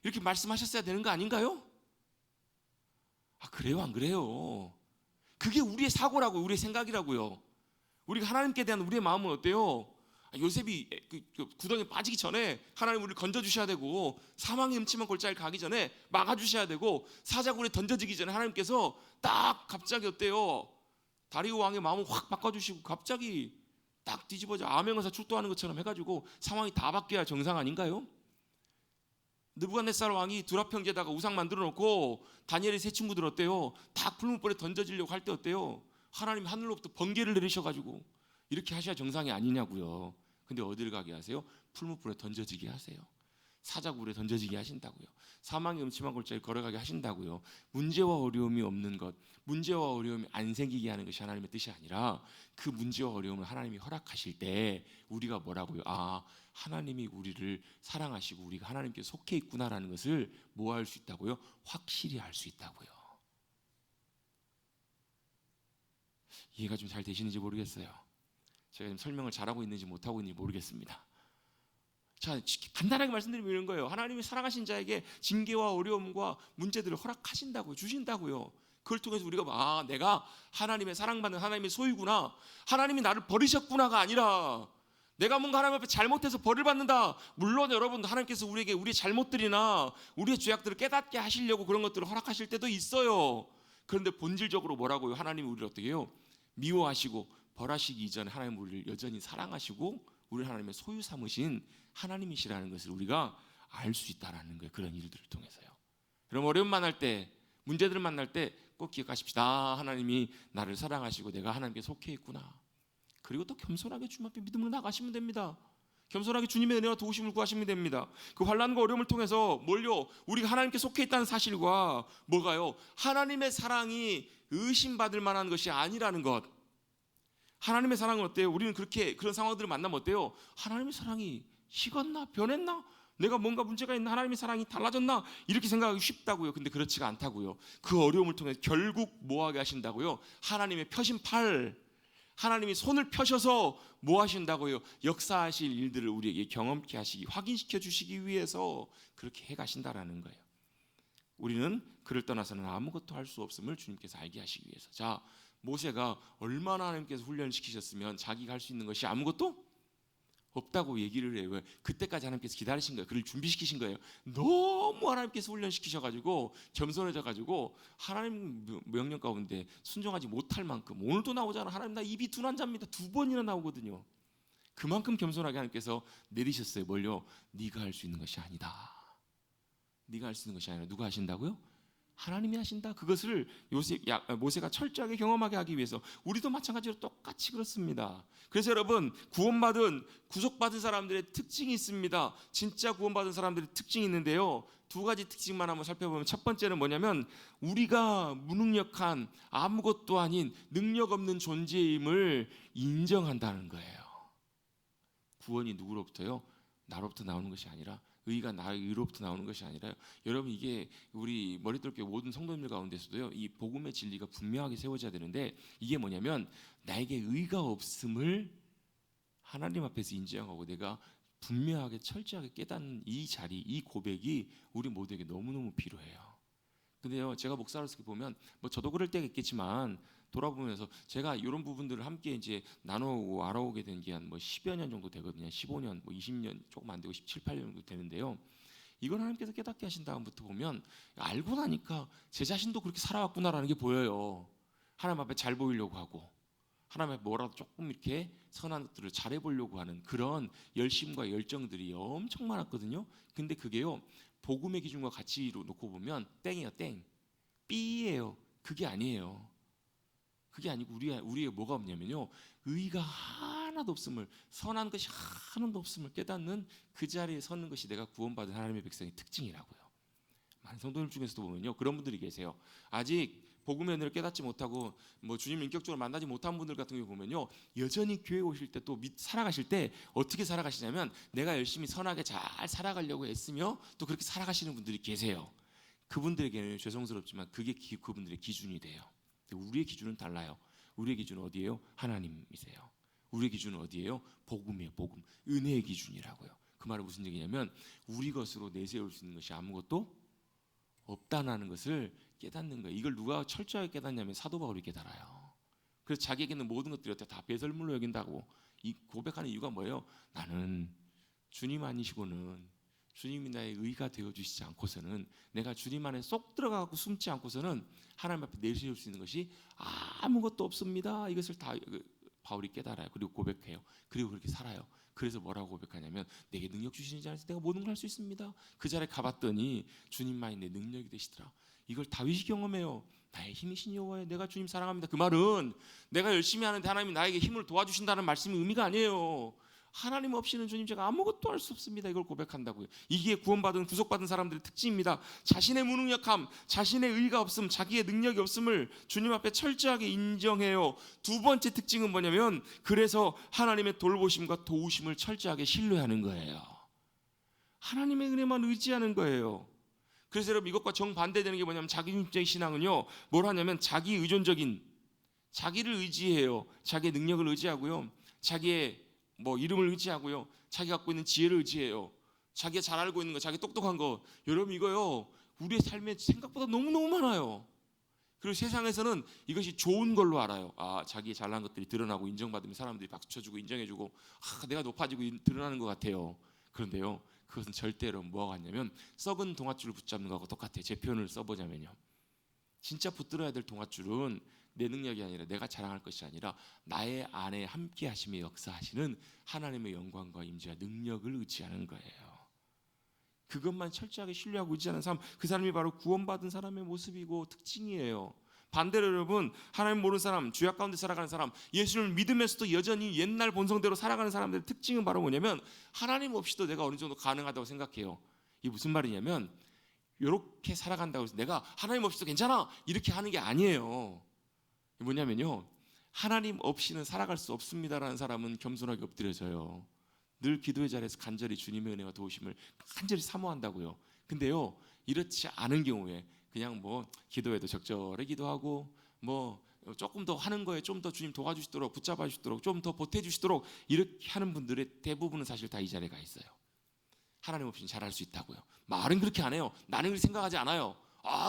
이렇게 말씀하셨어야 되는 거 아닌가요? 아, 그래요 안 그래요? 그게 우리의 사고라고, 우리의 생각이라고요. 우리가 하나님께 대한 우리의 마음은 어때요? 요셉이 그 구덩이에 빠지기 전에 하나님 우리를 건져주셔야 되고, 사망의 음침한 골짜기를 가기 전에 막아주셔야 되고, 사자굴에 던져지기 전에 하나님께서 딱 갑자기 어때요? 다리오 왕의 마음을 확 바꿔주시고 갑자기 딱 뒤집어져 암행어사 출동하는 것처럼 해가지고 상황이 다 바뀌어야 정상 아닌가요? 느부갓네살 왕이 두랍 형제다가 우상 만들어 놓고 다니엘의 세 친구들 어때요? 다 풀무불에 던져지려고 할 때 어때요? 하나님 하늘로부터 번개를 내리셔가지고 이렇게 하셔야 정상이 아니냐고요. 근데 어디를 가게 하세요? 풀무불에 던져지게 하세요. 사자굴에 던져지게 하신다고요. 사망의 음침한 골짜기를 걸어가게 하신다고요. 문제와 어려움이 없는 것, 문제와 어려움이 안 생기게 하는 것이 하나님의 뜻이 아니라, 그 문제와 어려움을 하나님이 허락하실 때 우리가 뭐라고요? 아, 하나님이 우리를 사랑하시고 우리가 하나님께 속해 있구나라는 것을 뭐 할 수 있다고요? 확실히 알 수 있다고요. 이해가 좀 잘 되시는지 모르겠어요. 제가 지금 설명을 잘하고 있는지 못하고 있는지 모르겠습니다. 자, 간단하게 말씀드리면 이런 거예요. 하나님이 사랑하신 자에게 징계와 어려움과 문제들을 허락하신다고요. 주신다고요. 그걸 통해서 우리가 아, 내가 하나님의 사랑받는 하나님의 소유구나, 하나님이 나를 버리셨구나가 아니라 내가 뭔가 하나님 앞에 잘못해서 벌을 받는다. 물론 여러분, 하나님께서 우리에게 우리의 잘못들이나 우리의 죄악들을 깨닫게 하시려고 그런 것들을 허락하실 때도 있어요. 그런데 본질적으로 뭐라고요? 하나님이 우리를 어떻게 해요? 미워하시고 벌하시기 이전에 하나님 우리를 여전히 사랑하시고 우리 하나님의 소유 삼으신 하나님이시라는 것을 우리가 알 수 있다라는 거예요. 그런 일들을 통해서요. 그럼 어려움 만날 때, 문제들을 만날 때 꼭 기억하십시다. 하나님이 나를 사랑하시고 내가 하나님께 속해 있구나. 그리고 또 겸손하게 주님 앞에 믿음으로 나가시면 됩니다. 겸손하게 주님의 은혜와 도우심을 구하시면 됩니다. 그 환난과 어려움을 통해서 뭘요? 우리가 하나님께 속해 있다는 사실과 뭐가요? 하나님의 사랑이 의심받을 만한 것이 아니라는 것. 하나님의 사랑은 어때요? 우리는 그런 상황들을 만나면 어때요? 하나님의 사랑이 식었나? 변했나? 내가 뭔가 문제가 있나? 하나님의 사랑이 달라졌나? 이렇게 생각하기 쉽다고요. 근데 그렇지가 않다고요. 그 어려움을 통해 결국 뭐하게 하신다고요? 하나님의 펴신 팔, 하나님이 손을 펴셔서 뭐 하신다고요? 역사하실 일들을 우리에게 경험케 하시기, 확인시켜 주시기 위해서 그렇게 해가신다라는 거예요. 우리는 그를 떠나서는 아무것도 할 수 없음을 주님께서 알게 하시기 위해서. 자, 모세가 얼마나 하나님께서 훈련을 시키셨으면 자기가 할 수 있는 것이 아무것도 없다고 얘기를 해요. 그때까지 하나님께서 기다리신 거예요. 그를 준비시키신 거예요. 너무 하나님께서 훈련시키셔가지고 겸손해져가지고 하나님 명령 가운데 순종하지 못할 만큼, 오늘도 나오잖아. 하나님 나 입이 둔한자입니다. 2번이나 나오거든요. 그만큼 겸손하게 하나님께서 내리셨어요. 뭘요? 네가 할 수 있는 것이 아니다. 네가 할 수 있는 것이 아니라 누가 하신다고요? 하나님이 하신다. 그것을 모세가 철저하게 경험하게 하기 위해서 우리도 마찬가지로 똑같이 그렇습니다. 그래서 여러분, 구속받은 사람들의 특징이 있습니다. 진짜 구원받은 사람들의 특징이 있는데요, 2가지 특징만 한번 살펴보면, 첫 번째는 뭐냐면 우리가 무능력한, 아무것도 아닌, 능력 없는 존재임을 인정한다는 거예요. 구원이 누구로부터요? 나로부터 나오는 것이 아니라 의가 나의 의로부터 나오는 것이 아니라요. 여러분 이게 우리 머릿돌교 모든 성도님들 가운데서도요. 이 복음의 진리가 분명하게 세워져야 되는데 이게 뭐냐면 나에게 의가 없음을 하나님 앞에서 인정하고 내가 분명하게 철저하게 깨닫는 이 자리, 이 고백이 우리 모두에게 너무너무 필요해요. 근데요, 제가 목사로서 보면 뭐 저도 그럴 때가 있겠지만 돌아보면서 제가 이런 부분들을 함께 이제 나누고 알아오게 된 게 한 뭐 10여 년 정도 되거든요. 15년, 뭐 20년 조금 안 되고 17, 18년 정도 되는데요. 이걸 하나님께서 깨닫게 하신 다음부터 보면 알고 나니까 제 자신도 그렇게 살아왔구나라는 게 보여요. 하나님 앞에 잘 보이려고 하고 하나님 앞에 뭐라도 조금 이렇게 선한 것들을 잘해 보려고 하는 그런 열심과 열정들이 엄청 많았거든요. 근데 그게요, 복음의 기준과 가치로 놓고 보면 땡이에요. 땡. B예요. 그게 아니에요. 그게 아니고 우리의 뭐가 없냐면요, 의가 하나도 없음을, 선한 것이 하나도 없음을 깨닫는 그 자리에 서는 것이 내가 구원받은 하나님의 백성의 특징이라고요. 많은 성도들 중에서도 보면요, 그런 분들이 계세요. 아직 복음의 은혜를 깨닫지 못하고 뭐 주님을 인격적으로 만나지 못한 분들 같은 경우 보면요, 여전히 교회 오실 때 또 살아가실 때 어떻게 살아가시냐면 내가 열심히 선하게 잘 살아가려고 애쓰며 또 그렇게 살아가시는 분들이 계세요. 그분들에게는 죄송스럽지만 그게 그분들의 기준이 돼요. 우리의 기준은 달라요. 우리의 기준은 어디예요? 하나님이세요. 우리의 기준은 어디예요? 복음이에요. 복음. 은혜의 기준이라고요. 그 말은 무슨 얘기냐면 우리 것으로 내세울 수 있는 것이 아무것도 없다는 것을 깨닫는 거예요. 이걸 누가 철저하게 깨닫냐면 사도 바울이 깨달아요. 그래서 자기에게는 모든 것들이 다 배설물로 여긴다고 이 고백하는 이유가 뭐예요? 나는 주님 아니시고는, 주님이 나의 의가 되어주시지 않고서는, 내가 주님 안에 쏙 들어가고 숨지 않고서는 하나님 앞에 내세울 수 있는 것이 아무것도 없습니다. 이것을 다 바울이 깨달아요. 그리고 고백해요. 그리고 그렇게 살아요. 그래서 뭐라고 고백하냐면 내게 능력 주시는 자 안에서 내가 모든 걸 할 수 있습니다. 그 자리에 가봤더니 주님만이 내 능력이 되시더라. 이걸 다윗이 경험해요. 나의 힘이신 여호와여, 내가 주님 사랑합니다. 그 말은 내가 열심히 하는데 하나님이 나에게 힘을 도와주신다는 말씀의 의미가 아니에요. 하나님 없이는 주님 제가 아무것도 할 수 없습니다. 이걸 고백한다고요. 이게 구원받은 구속받은 사람들의 특징입니다. 자신의 무능력함, 자신의 의가 없음, 자기의 능력이 없음을 주님 앞에 철저하게 인정해요. 두 번째 특징은 뭐냐면 그래서 하나님의 돌보심과 도우심을 철저하게 신뢰하는 거예요. 하나님의 은혜만 의지하는 거예요. 그래서 여러분 이것과 정반대되는 게 뭐냐면 자기중심적인 신앙은요, 뭘 하냐면 자기 의존적인, 자기를 의지해요. 자기의 능력을 의지하고요, 자기의 뭐 이름을 의지하고요, 자기 갖고 있는 지혜를 의지해요. 자기가 잘 알고 있는 거, 자기 똑똑한 거. 여러분 이거요, 우리의 삶에 생각보다 너무너무 많아요. 그리고 세상에서는 이것이 좋은 걸로 알아요. 자기의 잘난 것들이 드러나고 인정받으면 사람들이 박수 쳐주고 인정해주고 내가 높아지고 드러나는 것 같아요. 그런데요, 그것은 절대로 뭐가 같냐면 썩은 동아줄을 붙잡는 것하고 똑같아요. 제 표현을 써보자면요, 진짜 붙들어야 될 동아줄은 내 능력이 아니라 내가 자랑할 것이 아니라 나의 안에 함께 하심에 역사하시는 하나님의 영광과 임재와 능력을 의지하는 거예요. 그것만 철저하게 신뢰하고 의지하는 사람, 그 사람이 바로 구원받은 사람의 모습이고 특징이에요. 반대로 여러분, 하나님 모르는 사람, 죄악 가운데 살아가는 사람, 예수를 믿으면서도 여전히 옛날 본성대로 살아가는 사람들의 특징은 바로 뭐냐면 하나님 없이도 내가 어느 정도 가능하다고 생각해요. 이게 무슨 말이냐면 이렇게 살아간다고 해서 내가 하나님 없이도 괜찮아 이렇게 하는 게 아니에요. 뭐냐면요, 하나님 없이는 살아갈 수 없습니다라는 사람은 겸손하게 엎드려져요. 늘 기도의 자리에서 간절히 주님의 은혜와 도우심을 간절히 사모한다고요. 근데요, 이렇지 않은 경우에 그냥 뭐 기도해도 적절히 기도하고 뭐 조금 더 하는 거에 좀 더 주님 도와주시도록, 붙잡아 주시도록, 좀 더 보태주시도록 이렇게 하는 분들의 대부분은 사실 다 이 자리에 가 있어요. 하나님 없이는 잘할 수 있다고요. 말은 그렇게 안 해요. 나는 그렇게 생각하지 않아요.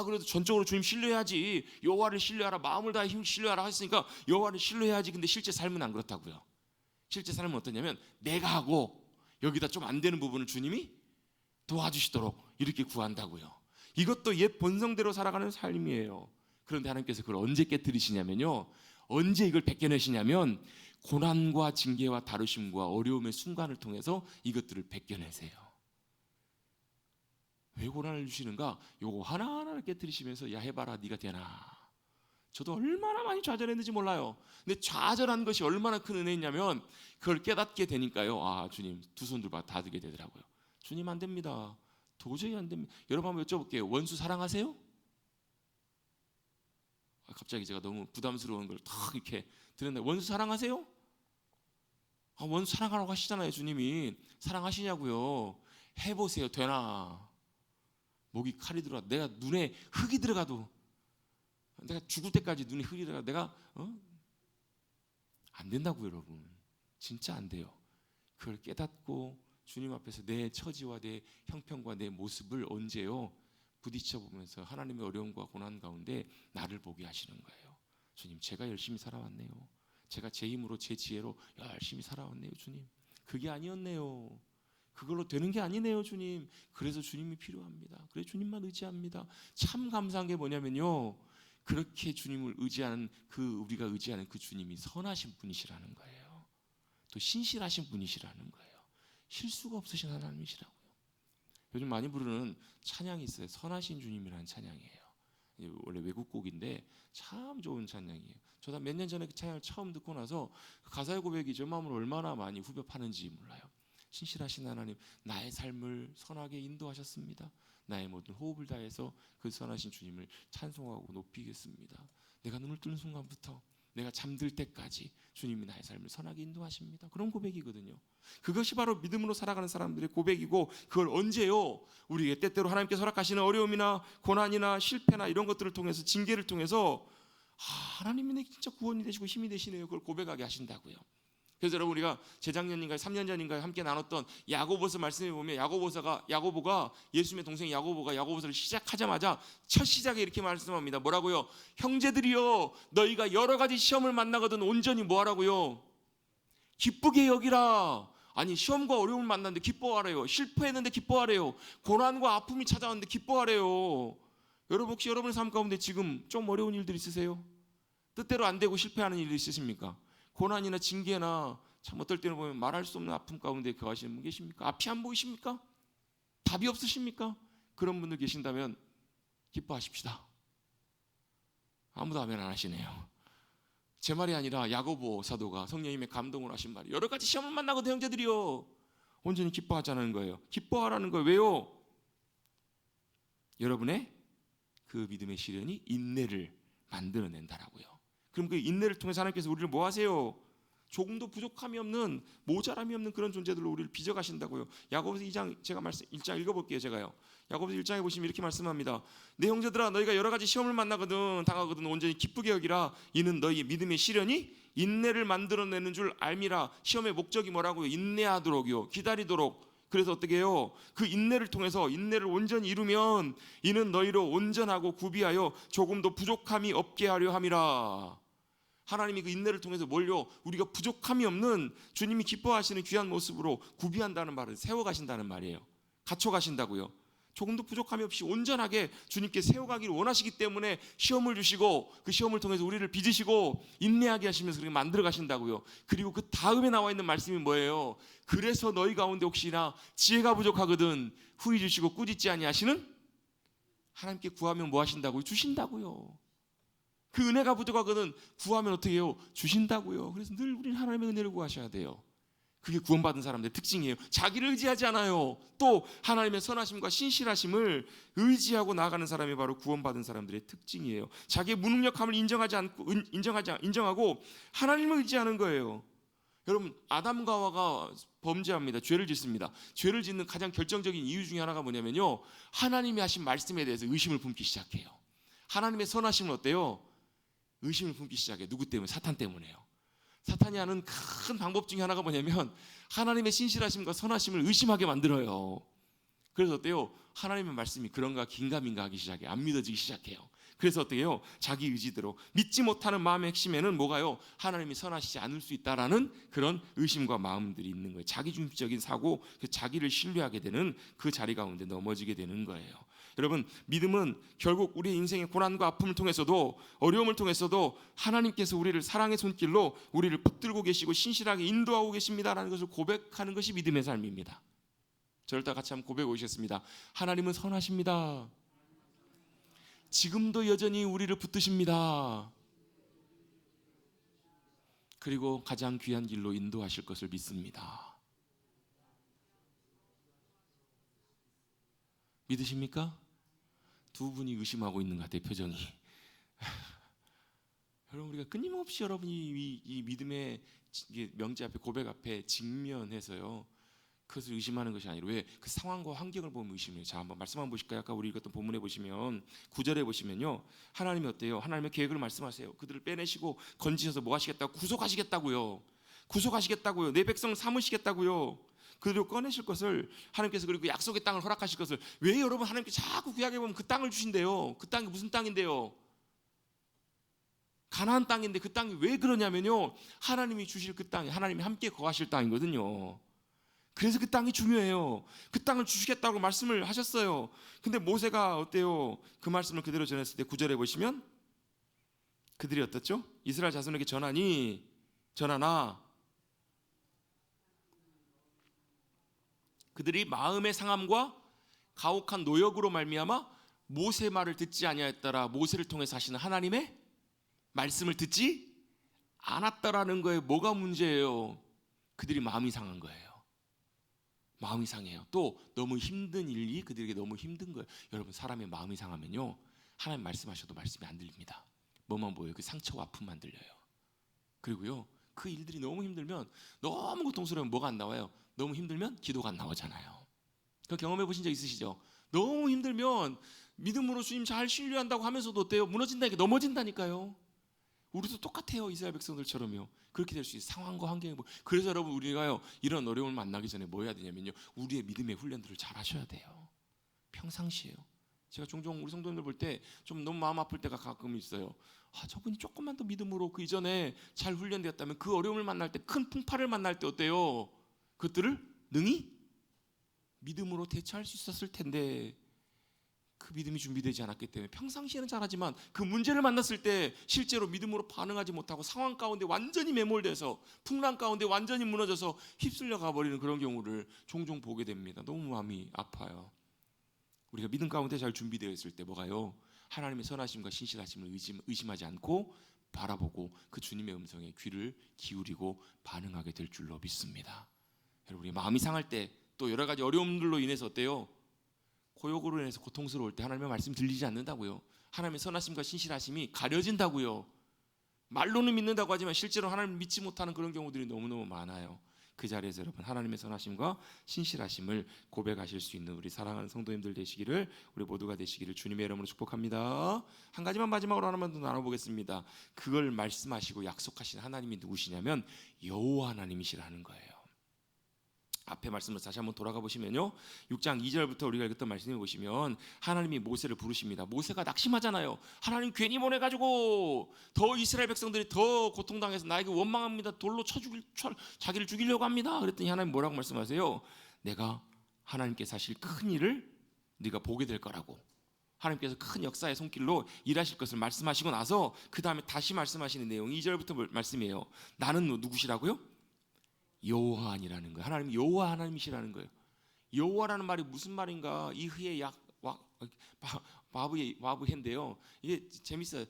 그래도 전적으로 주님 신뢰해야지, 여호와를 신뢰하라, 마음을 다해 힘 신뢰하라 했으니까 여호와를 신뢰해야지. 근데 실제 삶은 안 그렇다고요. 실제 삶은 어떠냐면 내가 하고 여기다 좀 안 되는 부분을 주님이 도와주시도록 이렇게 구한다고요. 이것도 옛 본성대로 살아가는 삶이에요. 그런데 하나님께서 그걸 언제 깨뜨리시냐면요, 언제 이걸 벗겨내시냐면 고난과 징계와 다루심과 어려움의 순간을 통해서 이것들을 벗겨내세요. 왜 고난을 주시는가? 요거 하나하나를 깨뜨리시면서 야 해봐라, 네가 되나. 저도 얼마나 많이 좌절했는지 몰라요. 근데 좌절한 것이 얼마나 큰 은혜냐면 그걸 깨닫게 되니까요, 주님 두 손 들고 다 들게 되더라고요. 주님 안 됩니다. 도저히 안 됩니다. 여러분 한번 여쭤볼게요. 원수 사랑하세요? 갑자기 제가 너무 부담스러운 걸 탁 이렇게 들었는데, 원수 사랑하세요? 원수 사랑하라고 하시잖아요. 주님이 사랑하시냐고요. 해보세요. 되나? 목이 칼이 들어가, 내가 눈에 흙이 들어가도, 내가 죽을 때까지 눈에 흙이 들어가, 내가 안 된다고 여러분. 진짜 안 돼요. 그걸 깨닫고 주님 앞에서 내 처지와 내 형편과 내 모습을 언제요? 부딪혀 보면서 하나님의 어려움과 고난 가운데 나를 보게 하시는 거예요. 주님, 제가 열심히 살아왔네요. 제가 제 힘으로 제 지혜로 열심히 살아왔네요. 주님, 그게 아니었네요. 그걸로 되는 게 아니네요. 주님, 그래서 주님이 필요합니다. 그래서 주님만 의지합니다. 참 감사한 게 뭐냐면요, 그렇게 주님을 의지하는 우리가 의지하는 그 주님이 선하신 분이시라는 거예요. 또 신실하신 분이시라는 거예요. 실수가 없으신 하나님이시라고요. 요즘 많이 부르는 찬양이 있어요. 선하신 주님이라는 찬양이에요. 원래 외국 곡인데 참 좋은 찬양이에요. 저도 몇 년 전에 그 찬양을 처음 듣고 나서 그 가사의 고백이 제 마음을 얼마나 많이 후벼 파는지 몰라요. 신실하신 하나님, 나의 삶을 선하게 인도하셨습니다. 나의 모든 호흡을 다해서 그 선하신 주님을 찬송하고 높이겠습니다. 내가 눈을 뜨는 순간부터 내가 잠들 때까지 주님이 나의 삶을 선하게 인도하십니다. 그런 고백이거든요. 그것이 바로 믿음으로 살아가는 사람들의 고백이고, 그걸 언제요? 우리에게 때때로 하나님께서 허락하시는 어려움이나 고난이나 실패나 이런 것들을 통해서, 징계를 통해서 하나님이 내 진짜 구원이 되시고 힘이 되시네요. 그걸 고백하게 하신다고요. 그래서 여러분, 우리가 재작년인가요 3년 전인가요 함께 나눴던 야고보서 말씀에 보면 야고보가 예수님의 동생 야고보가 야고보서를 시작하자마자 첫 시작에 이렇게 말씀합니다. 뭐라고요? 형제들이여, 너희가 여러 가지 시험을 만나거든 온전히 뭐하라고요? 기쁘게 여기라. 아니, 시험과 어려움을 만났는데 기뻐하래요. 실패했는데 기뻐하래요. 고난과 아픔이 찾아왔는데 기뻐하래요. 여러분, 혹시 여러분의 삶 가운데 지금 좀 어려운 일들 있으세요? 뜻대로 안 되고 실패하는 일이 있으십니까? 고난이나 징계나 참 어떨 때는 보면 말할 수 없는 아픔 가운데 거하시는 분 계십니까? 앞이 안 보이십니까? 답이 없으십니까? 그런 분들 계신다면 기뻐하십시다. 아무도 아멘 안 하시네요. 제 말이 아니라 야고보 사도가 성령님의 감동을 하신 말이, 여러 가지 시험을 만나거든 형제들이요, 온전히 기뻐하자는 거예요. 기뻐하라는 거예요. 왜요? 여러분의 그 믿음의 시련이 인내를 만들어낸다라고요. 그럼 그 인내를 통해서 하나님께서 우리를 뭐 하세요? 조금도 부족함이 없는, 모자람이 없는 그런 존재들로 우리를 빚어가신다고요. 야고보서 2장, 제가 1장 읽어볼게요. 제가요. 야고보서 1장에 보시면 이렇게 말씀합니다. 내 형제들아, 너희가 여러 가지 시험을 당하거든 온전히 기쁘게 여기라. 이는 너희의 믿음의 시련이 인내를 만들어내는 줄 알미라. 시험의 목적이 뭐라고요? 인내하도록이요, 기다리도록. 그래서 어떻게 해요? 그 인내를 통해서, 인내를 온전히 이루면 이는 너희로 온전하고 구비하여 조금도 부족함이 없게 하려 함이라. 하나님이 그 인내를 통해서 뭘요? 우리가 부족함이 없는 주님이 기뻐하시는 귀한 모습으로 구비한다는 말은 세워가신다는 말이에요. 갖춰가신다고요. 조금도 부족함이 없이 온전하게 주님께 세워가기를 원하시기 때문에 시험을 주시고, 그 시험을 통해서 우리를 빚으시고 인내하게 하시면서 그렇게 만들어 가신다고요. 그리고 그 다음에 나와 있는 말씀이 뭐예요? 그래서 너희 가운데 혹시나 지혜가 부족하거든 후히 주시고 꾸짖지 아니하시는 하나님께 구하면 뭐 하신다고요? 주신다고요. 그 은혜가 부족하거든 구하면 어떻게 해요? 주신다고요. 그래서 늘 우리는 하나님의 은혜를 구하셔야 돼요. 그게 구원받은 사람들의 특징이에요. 자기를 의지하지 않아요. 또 하나님의 선하심과 신실하심을 의지하고 나아가는 사람이 바로 구원받은 사람들의 특징이에요. 자기의 무능력함을 인정하고 하나님을 의지하는 거예요. 여러분, 아담과 하와가 범죄합니다. 죄를 짓습니다. 죄를 짓는 가장 결정적인 이유 중에 하나가 뭐냐면요, 하나님이 하신 말씀에 대해서 의심을 품기 시작해요. 하나님의 선하심은 어때요? 의심을 품기 시작해요. 누구 때문에? 사탄 때문에요. 사탄이 하는 큰 방법 중에 하나가 뭐냐면 하나님의 신실하심과 선하심을 의심하게 만들어요. 그래서 어때요? 하나님의 말씀이 그런가 긴가민가 하기 시작해요. 안 믿어지기 시작해요. 그래서 어떻게 해요? 자기 의지대로 믿지 못하는 마음의 핵심에는 뭐가요? 하나님이 선하시지 않을 수 있다라는 그런 의심과 마음들이 있는 거예요. 자기중심적인 사고, 자기를 신뢰하게 되는 그 자리 가운데 넘어지게 되는 거예요. 여러분, 믿음은 결국 우리의 인생의 고난과 아픔을 통해서도, 어려움을 통해서도 하나님께서 우리를 사랑의 손길로 우리를 붙들고 계시고 신실하게 인도하고 계십니다라는 것을 고백하는 것이 믿음의 삶입니다. 저를 다 같이 한번 고백해 보시겠습니다. 하나님은 선하십니다. 지금도 여전히 우리를 붙드십니다. 그리고 가장 귀한 길로 인도하실 것을 믿습니다. 믿으십니까? 두 분이 의심하고 있는 것 같아요. 표정이. 여러분, 우리가 끊임없이 여러분이 이 믿음의 명제 앞에, 고백 앞에 직면해서요, 그것을 의심하는 것이 아니라 왜? 그 상황과 환경을 보면 의심해요. 자, 한번 말씀 한번 보실까요? 아까 우리 읽었던 본문에 보시면 9절에 보시면요, 하나님이 어때요? 하나님의 계획을 말씀하세요. 그들을 빼내시고 건지셔서 뭐 하시겠다고? 구속하시겠다고요. 구속하시겠다고요. 내 백성을 삼으시겠다고요. 그들을 꺼내실 것을 하나님께서, 그리고 약속의 땅을 허락하실 것을. 왜 여러분 하나님께 자꾸 구약에 보면 그 땅을 주신대요? 그 땅이 무슨 땅인데요? 가나안 땅인데 그 땅이 왜 그러냐면요, 하나님이 주실 그 땅이 하나님이 함께 거하실 땅이거든요. 그래서 그 땅이 중요해요. 그 땅을 주시겠다고 말씀을 하셨어요. 근데 모세가 어때요? 그 말씀을 그대로 전했을 때 9절에 보시면 그들이 어떻죠? 이스라엘 자손에게 전하나 그들이 마음의 상함과 가혹한 노역으로 말미암아 모세 말을 듣지 아니하였더라. 모세를 통해서 하시는 하나님의 말씀을 듣지 않았다라는 거예요. 뭐가 문제예요? 그들이 마음이 상한 거예요. 마음이 상해요. 또 너무 힘든 일이 그들에게 너무 힘든 거예요. 여러분, 사람의 마음이 상하면요, 하나님 말씀하셔도 말씀이 안 들립니다. 뭐만 보여요? 그 상처와 아픔만 들려요. 그리고요, 그 일들이 너무 힘들면, 너무 고통스러우면 뭐가 안 나와요? 너무 힘들면 기도가 안 나오잖아요. 그 경험해 보신 적 있으시죠? 너무 힘들면 믿음으로 주님 잘 신뢰한다고 하면서도 어때요? 무너진다니까, 넘어진다니까요. 우리도 똑같아요. 이스라엘 백성들처럼요. 그렇게 될 수 있어요. 상황과 환경이. 그래서 여러분, 우리가요, 이런 어려움을 만나기 전에 뭐 해야 되냐면요, 우리의 믿음의 훈련들을 잘 하셔야 돼요. 평상시에요. 제가 종종 우리 성도님들 볼 때 좀 너무 마음 아플 때가 가끔 있어요. 저분이 조금만 더 믿음으로 그 이전에 잘 훈련되었다면 그 어려움을 만날 때, 큰 풍파를 만날 때 어때요? 그것들을 능히 믿음으로 대처할 수 있었을 텐데, 그 믿음이 준비되지 않았기 때문에 평상시에는 잘하지만 그 문제를 만났을 때 실제로 믿음으로 반응하지 못하고 상황 가운데 완전히 매몰돼서, 풍랑 가운데 완전히 무너져서 휩쓸려 가버리는 그런 경우를 종종 보게 됩니다. 너무 마음이 아파요. 우리가 믿음 가운데 잘 준비되어 있을 때 뭐가요? 하나님의 선하심과 신실하심을 의심하지 않고 바라보고 그 주님의 음성에 귀를 기울이고 반응하게 될 줄로 믿습니다. 여러분, 우리 마음이 상할 때, 또 여러 가지 어려움들로 인해서 어때요? 고역으로 인해서 고통스러울 때 하나님의 말씀 들리지 않는다고요. 하나님의 선하심과 신실하심이 가려진다고요. 말로는 믿는다고 하지만 실제로 하나님을 믿지 못하는 그런 경우들이 너무너무 많아요. 그 자리에서 여러분, 하나님의 선하심과 신실하심을 고백하실 수 있는 우리 사랑하는 성도님들 되시기를, 우리 모두가 되시기를 주님의 이름으로 축복합니다. 한 가지만 마지막으로 하나만 더 나눠보겠습니다. 그걸 말씀하시고 약속하신 하나님이 누구시냐면 여호와 하나님이시라는 거예요. 앞에 말씀을 다시 한번 돌아가 보시면요, 6장 2절부터 우리가 읽었던 말씀을 보시면 하나님이 모세를 부르십니다. 모세가 낙심하잖아요. 하나님 괜히 보내가지고 더 이스라엘 백성들이 더 고통당해서 나에게 원망합니다. 돌로 자기를 죽이려고 합니다. 그랬더니 하나님 뭐라고 말씀하세요? 내가 하나님께서 하실 큰 일을 네가 보게 될 거라고. 하나님께서 큰 역사의 손길로 일하실 것을 말씀하시고 나서 그 다음에 다시 말씀하시는 내용이 2절부터 말씀이에요. 나는 누구시라고요? 여호와니라는 거예요. 하나님 여호와 하나님이시라는 거예요. 여호와라는 말이 무슨 말인가? 이흐의 바브해인데요. 이게 재밌어요.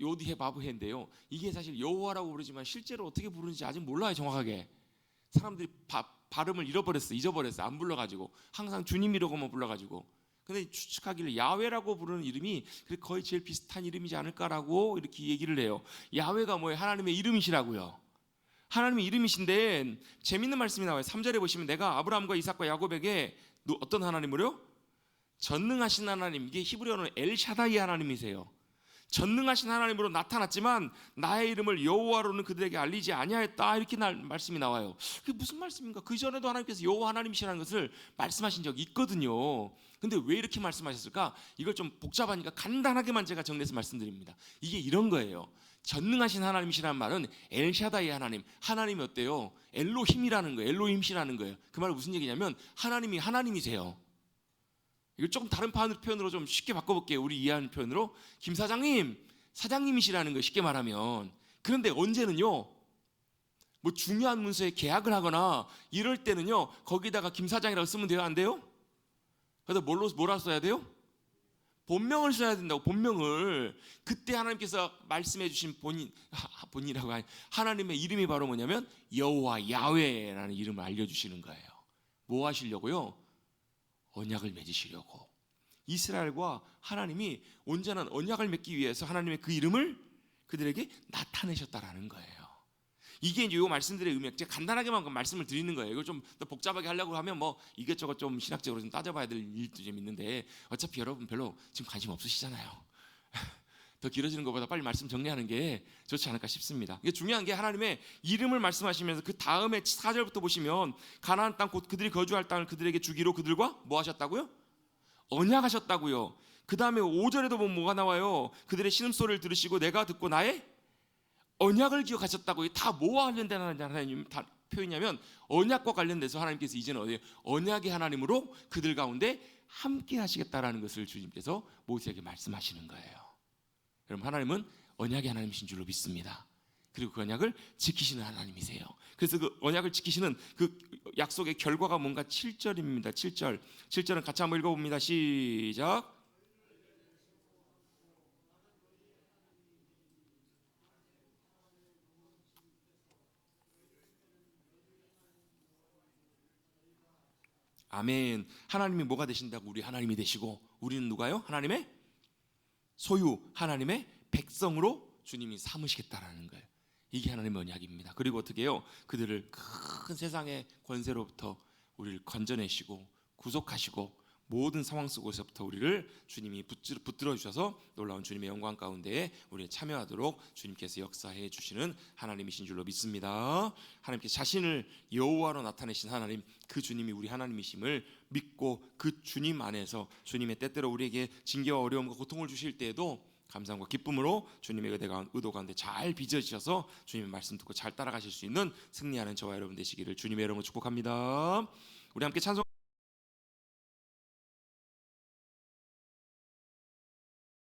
요디해 바브해인데요. 이게 사실 여호와라고 부르지만 실제로 어떻게 부르는지 아직 몰라요, 정확하게. 사람들이 발음을 잊어버렸어. 안 불러가지고 항상 주님이라고만 불러가지고. 근데 추측하기를 야훼라고 부르는 이름이 거의 제일 비슷한 이름이지 않을까라고 이렇게 얘기를 해요. 야훼가 뭐예요? 하나님의 이름이시라고요. 하나님의 이름이신데 재밌는 말씀이 나와요. 3절에 보시면 내가 아브라함과 이삭과 야곱에게 어떤 하나님으로요? 전능하신 하나님, 이게 히브리어는 엘샤다이 하나님이세요. 전능하신 하나님으로 나타났지만 나의 이름을 여호와로는 그들에게 알리지 아니하였다, 이렇게 말씀이 나와요. 그게 무슨 말씀인가? 그 전에도 하나님께서 여호와 하나님이시라는 것을 말씀하신 적이 있거든요. 근데 왜 이렇게 말씀하셨을까? 이걸 좀 복잡하니까 간단하게만 제가 정리해서 말씀드립니다. 이게 이런 거예요. 전능하신 하나님이시라는 말은 엘샤다이 하나님, 하나님이 어때요? 엘로힘이라는 거예요. 엘로힘이라는 거예요. 그 말은 무슨 얘기냐면 하나님이 하나님이세요. 이걸 조금 다른 표현으로 좀 쉽게 바꿔볼게요. 우리 이해하는 표현으로, 김 사장님, 사장님이시라는 거예요, 쉽게 말하면. 그런데 언제는요, 뭐 중요한 문서에 계약을 하거나 이럴 때는요, 거기다가 김 사장이라고 쓰면 돼요, 안 돼요? 그래서 뭐라 써야 돼요? 본명을 써야 된다고, 본명을. 그때 하나님께서 말씀해 주신 본인이라고 하나님의 이름이 바로 뭐냐면 여호와, 야훼라는 이름을 알려주시는 거예요. 뭐 하시려고요? 언약을 맺으시려고. 이스라엘과 하나님이 온전한 언약을 맺기 위해서 하나님의 그 이름을 그들에게 나타내셨다라는 거예요. 이게 이제 요 말씀들의 의미, 제가 간단하게만 말씀을 드리는 거예요. 이걸 좀 더 복잡하게 하려고 하면 뭐 이것저것 좀 신학적으로 좀 따져봐야 될 일도 좀 있는데 어차피 여러분 별로 지금 관심 없으시잖아요. 더 길어지는 것보다 빨리 말씀 정리하는 게 좋지 않을까 싶습니다. 이게 중요한 게 하나님의 이름을 말씀하시면서 그 다음에 4절부터 보시면 가나안 땅 곧 그들이 거주할 땅을 그들에게 주기로 그들과 뭐 하셨다고요? 언약하셨다고요. 그 다음에 5절에도 보면 뭐가 나와요? 그들의 신음소리를 들으시고 내가 듣고 나의 언약을 기억하셨다고요. 다 뭐와 관련된 하나님 표현이냐면 언약과 관련돼서 하나님께서 이제는 어디에 언약의 하나님으로 그들 가운데 함께 하시겠다라는 것을 주님께서 모세에게 말씀하시는 거예요. 여러분, 하나님은 언약의 하나님이신 줄로 믿습니다. 그리고 그 언약을 지키시는 하나님이세요. 그래서 그 언약을 지키시는 그 약속의 결과가 뭔가 7절입니다. 7절은 같이 한번 읽어봅니다. 시작. 아멘. 하나님이 뭐가 되신다고? 우리 하나님이 되시고, 우리는 누가요? 하나님의 소유, 하나님의 백성으로 주님이 삼으시겠다라는 거예요. 이게 하나님의 언약입니다. 그리고 어떻게 해요? 그들을 큰 세상의 권세로부터 우리를 건져내시고 구속하시고 모든 상황 속에서부터 우리를 주님이 붙들어 주셔서 놀라운 주님의 영광 가운데에 우리가 참여하도록 주님께서 역사해 주시는 하나님이신 줄로 믿습니다. 하나님께서 자신을 여호와로 나타내신 하나님, 그 주님이 우리 하나님이심을 믿고 그 주님 안에서 주님의 때때로 우리에게 징계와 어려움과 고통을 주실 때에도 감사함과 기쁨으로 주님의 의도 가운데 잘 빚어지셔서 주님의 말씀 듣고 잘 따라가실 수 있는 승리하는 저와 여러분 되시기를 주님의 이름으로 축복합니다. 우리 함께 찬송